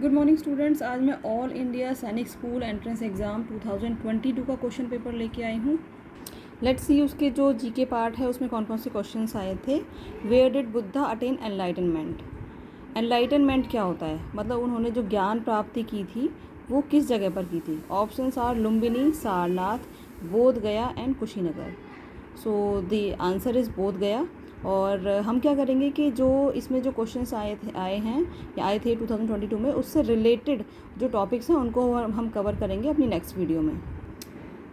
Good morning students. आज मैं all India सैनिक स्कूल एंट्रेंस एग्ज़ाम 2022 का क्वेश्चन पेपर लेके आई हूँ। लेट्स सी उसके जो जीके पार्ट है उसमें कौन कौन से क्वेश्चंस आए थे। Where did Buddha attain enlightenment. Enlightenment क्या होता है, मतलब उन्होंने जो ज्ञान प्राप्ति की थी वो किस जगह पर की थी। ऑप्शंस आर लुम्बिनी, सारनाथ, बोध गया and Kushinagar. So the answer is बोध गया। और हम क्या करेंगे कि जो इसमें जो क्वेश्चंस आए हैं या आए थे 2022 में, उससे रिलेटेड जो टॉपिक्स हैं उनको हम कवर करेंगे अपनी नेक्स्ट वीडियो में।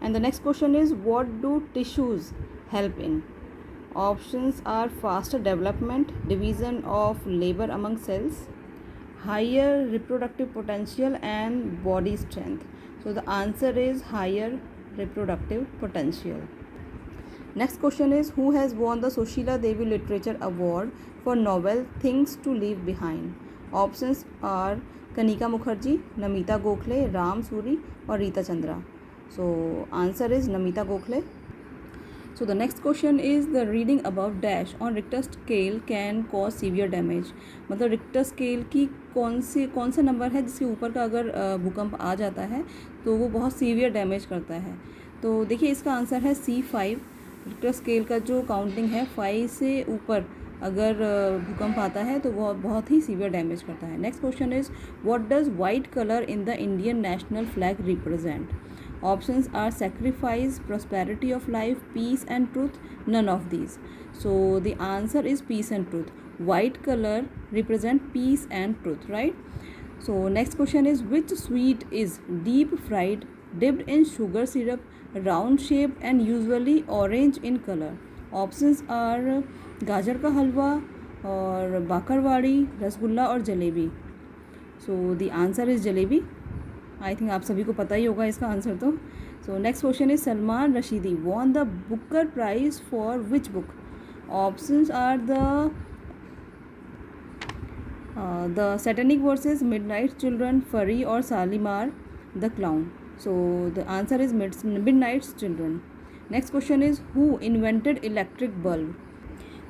And the next question is what do tissues help in. Options are faster development, division of labour among cells, higher reproductive potential and body strength. So the answer is higher reproductive potential. Next question is who has won the Sushila Devi Literature Award for novel Things to Leave Behind. Options are Kanika Mukherjee, Namita Gokhale, Ram Suri or Rita Chandra. So answer is Namita Gokhale. So the next question is the reading above dash on Richter scale can cause severe damage. मतलब Richter scale की कौन सा number है जिसके ऊपर का अगर भूकंप आ जाता है तो वो बहुत सीवियर डैमेज करता है। तो देखिए इसका आंसर है C5। रिक्टर स्केल का जो काउंटिंग है 5 से ऊपर अगर भूकंप आता है तो वो बहुत ही सीवियर डैमेज करता है। Next question is what does white colour in the Indian national flag represent. Options are sacrifice, prosperity of life, peace and truth, none of these. So the answer is peace and truth. White color represent peace and truth, right? So next question is which sweet is deep fried, dipped in sugar syrup, round shaped and usually orange in color. Options are गाजर का हलवा और बाकरवाड़ी, रसगुल्ला और jalebi. So the answer is jalebi. I think आप सभी को पता ही होगा इसका आंसर तो. So next question is Salman Rushdie won the Booker Prize for which book. Options are the Satanic Verses, Midnight Children, Fury और Shalimar the Clown. So the answer is Midnight Children. Next question is who invented electric bulb.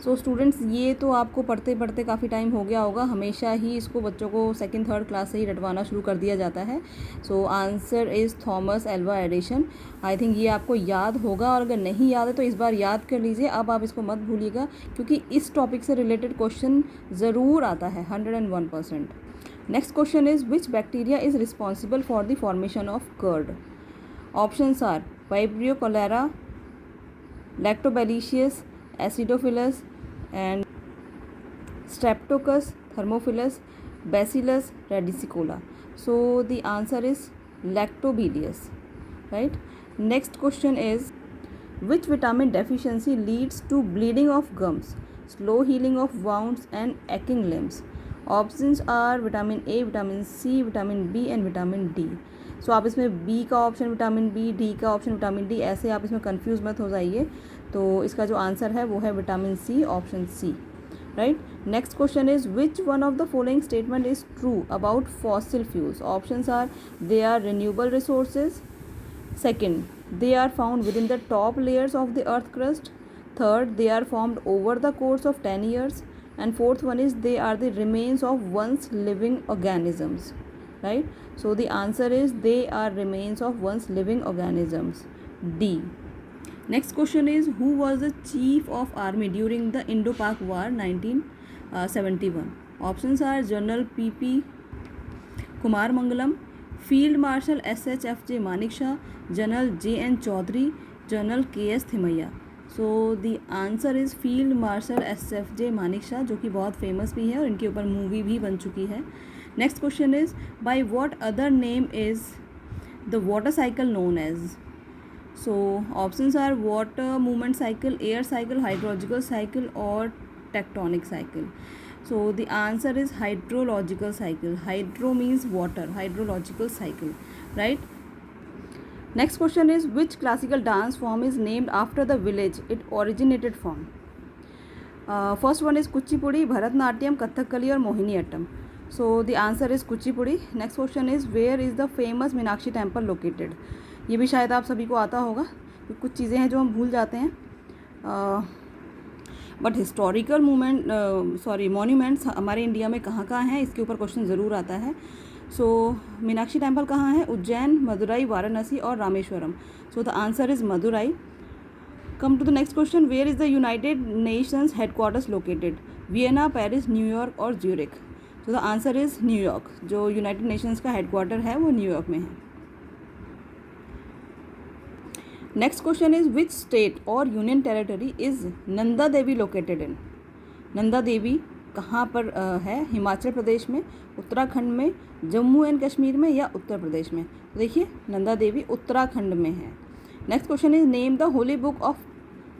So students ये तो आपको पढ़ते पढ़ते काफ़ी time हो गया होगा, हमेशा ही इसको बच्चों को सेकंड थर्ड क्लास से ही रटवाना शुरू कर दिया जाता है. So answer is Thomas Alva Edison. I think ये आपको याद होगा और अगर नहीं याद है तो इस बार याद कर लीजिए. अब आप इसको मत भूलिएगा क्योंकि इस टॉपिक से रिलेटेड क्वेश्चन ज़रूर आता है 101%. Next question is which bacteria is responsible for the formation of curd. Options are Vibrio cholerae, Lactobacillus, acidophilus and Streptococcus, Thermophilus, Bacillus radicola. So the answer is Lactobacillus, right? Next question is which vitamin deficiency leads to bleeding of gums, slow healing of wounds and aching limbs. Options are vitamin A, vitamin C, vitamin B and vitamin D. सो आप इसमें B का option vitamin B, D का option vitamin D, ऐसे आप इसमें confuse मत हो जाइए. तो इसका जो आंसर है वो है vitamin C, option C, right. Next question is which one of the following statement is true about fossil fuels. Options are they are renewable resources, second they are found within the top layers of the earth crust, third they are formed over the course of 10 years, and fourth one is they are the remains of once living organisms, right? So the answer is they are remains of once living organisms, D. Next question is who was the chief of army during the Indo-Pak War 1971. Options are General P.P. Kumar Mangalam, Field Marshal S.H.F.J. Manekshaw, General J.N. Chaudhary, General K.S. Thimaiya. So the answer is Field Marshal S.F.J. Manekshaw, जो कि बहुत famous भी है और इनके ऊपर movie भी बन चुकी है. Next question is by what other name is the water cycle known as. So options are water movement cycle, air cycle, hydrological cycle और tectonic cycle. So the answer is hydrological cycle. Hydro means water, hydrological cycle, right? Next question is which classical dance form is named after the village it originated from. First one is Kuchipudi, Bharatnatyam, Kathakali और Mohiniyattam. So the answer is Kuchipudi. Next question is where is the famous Meenakshi temple located. ये भी शायद आप सभी को आता होगा, कुछ चीज़ें हैं जो हम भूल जाते हैं. बट हिस्टोरिकल मोन्यूमेंट्स हमारे इंडिया में कहाँ कहाँ हैं इसके ऊपर क्वेश्चन ज़रूर आता है. सो मीनाक्षी टेम्पल कहाँ है? उज्जैन, मदुरई, वाराणसी और Rameswaram. So the answer is Madurai. Come to the next question. Where is the United Nations headquarters located? Vienna, Paris, New York और Zurich. So the answer is New York. जो यूनाइटेड नेशंस का हेडक्वार्टर है वो न्यूयॉर्क में है. Next question is which state और union territory is Nanda Devi located in? Nanda Devi कहाँ पर है? हिमाचल प्रदेश में, उत्तराखंड में, जम्मू एंड कश्मीर में या उत्तर प्रदेश में? तो देखिए नंदा देवी उत्तराखंड में है. Next question is name the Holi book of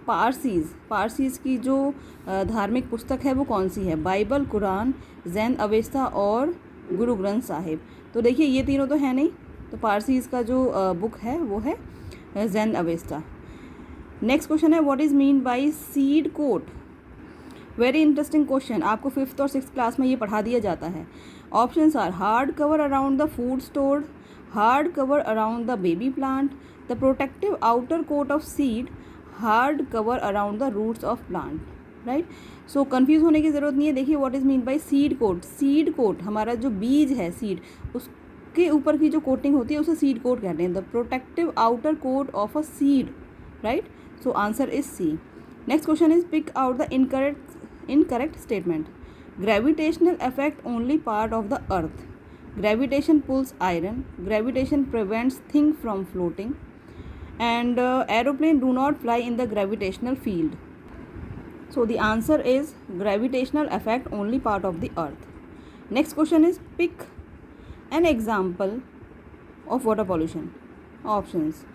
Parsis. Parsis की जो धार्मिक पुस्तक है वो कौन सी है? बाइबल, कुरान, जैन अवेस्ता और गुरु ग्रंथ साहिब. तो देखिए ये तीनों तो है नहीं, तो पारसीज का जो बुक है वो है जैन अवेस्ता. नेक्स्ट क्वेश्चन है what is mean by seed coat? Very interesting question. आपको 5th और 6th क्लास में ये पढ़ा दिया जाता है. Options are hard cover around the food stored, hard cover around the baby plant, the protective outer coat of seed, hard cover around the roots of plant. Right. So confuse होने की ज़रूरत नहीं है. देखिए what is mean by seed coat. Seed coat हमारा जो बीज है सीड, उसके ऊपर की जो कोटिंग होती है उसे सीड कोट कहते हैं. The protective outer coat of a seed. Right. So answer is C. Next question is pick out the incorrect statement. Gravitational affect only part of the earth. Gravitation pulls iron. Gravitation prevents thing from floating. And aeroplane do not fly in the gravitational field. So the answer is gravitational effect only part of the earth. Next question is pick an example of water pollution. Options: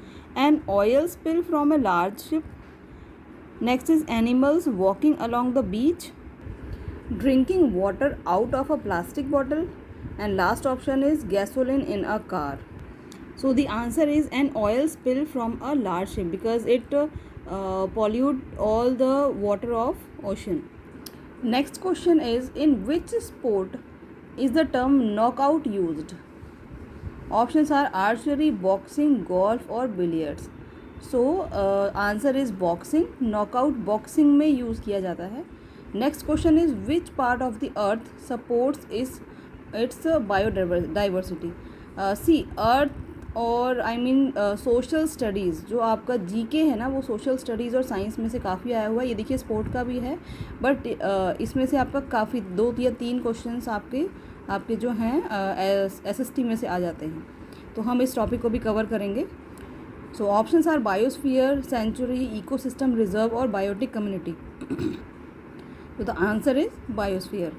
an oil spill from a large ship. Next is animals walking along the beach, drinking water out of a plastic bottle, and last option is gasoline in a car. So the answer is an oil spill from a large ship because it pollute all the water of ocean. Next question is in which sport is the term knockout used? Options are archery, boxing, golf or billiards. So answer is boxing. Knockout boxing में use किया जाता है. Next question is which part of the earth supports its biodiversity? See earth और I mean social studies. जो आपका GK है ना वो सोशल स्टडीज़ और साइंस में से काफ़ी आया हुआ है. ये देखिए स्पोर्ट का भी है बट इसमें से आपका काफ़ी 2 या 3 क्वेश्चंस आपके जो हैं SST में से आ जाते हैं. तो हम इस टॉपिक को भी कवर करेंगे. So options are biosphere, sanctuary, ecosystem reserve और biotic community. So the answer is biosphere.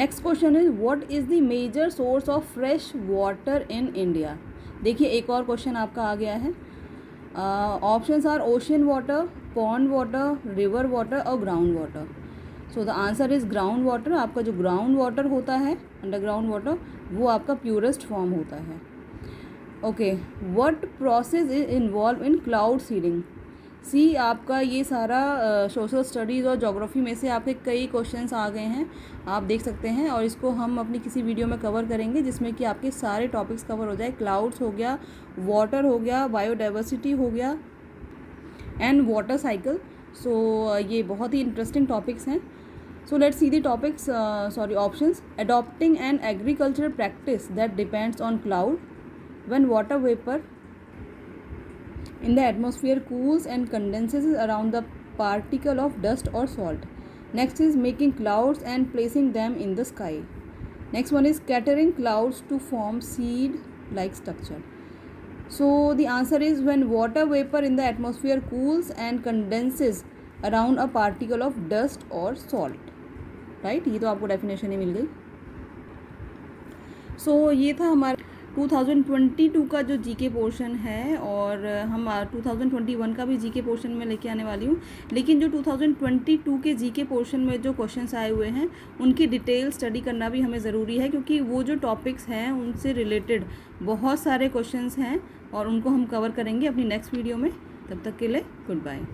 Next question is what is the major source of fresh water in India? देखिए एक और क्वेश्चन आपका आ गया है. Options are ocean water, pond water, river water और ground water. So the answer is ground water. आपका जो ग्राउंड वाटर होता है अंडरग्राउंड वाटर वो आपका प्योरेस्ट फॉर्म होता है. Okay. What process is involved in cloud seeding? See आपका ये सारा सोशल स्टडीज़ और जोग्राफी में से आपके कई क्वेश्चंस आ गए हैं, आप देख सकते हैं. और इसको हम अपनी किसी वीडियो में कवर करेंगे जिसमें कि आपके सारे टॉपिक्स कवर हो जाए. क्लाउड्स हो गया, वाटर हो गया, बायोडाइवर्सिटी हो गया एंड वाटर साइकिल. सो ये बहुत ही इंटरेस्टिंग टॉपिक्स हैं. So let's see the topics, options. Adopting an agricultural practice that depends on cloud. When water vapor in the atmosphere cools and condenses around the particle of dust or salt. Next is making clouds and placing them in the sky. Next one is scattering clouds to form seed-like structure. So the answer is when water vapor in the atmosphere cools and condenses around a particle of dust or salt. Right? ये तो आपको definition ही मिल गई. So ये था हमारा 2022 का जो GK portion है और हम 2021 का भी जीके पोर्शन में लेके आने वाली हूँ. लेकिन जो 2022 के जीके पोर्शन में जो क्वेश्चंस आए हुए हैं उनकी डिटेल स्टडी करना भी हमें ज़रूरी है क्योंकि वो जो टॉपिक्स हैं उनसे रिलेटेड बहुत सारे क्वेश्चंस हैं और उनको हम कवर करेंगे अपनी नेक्स्ट वीडियो में. तब तक के लिए गुड बाय.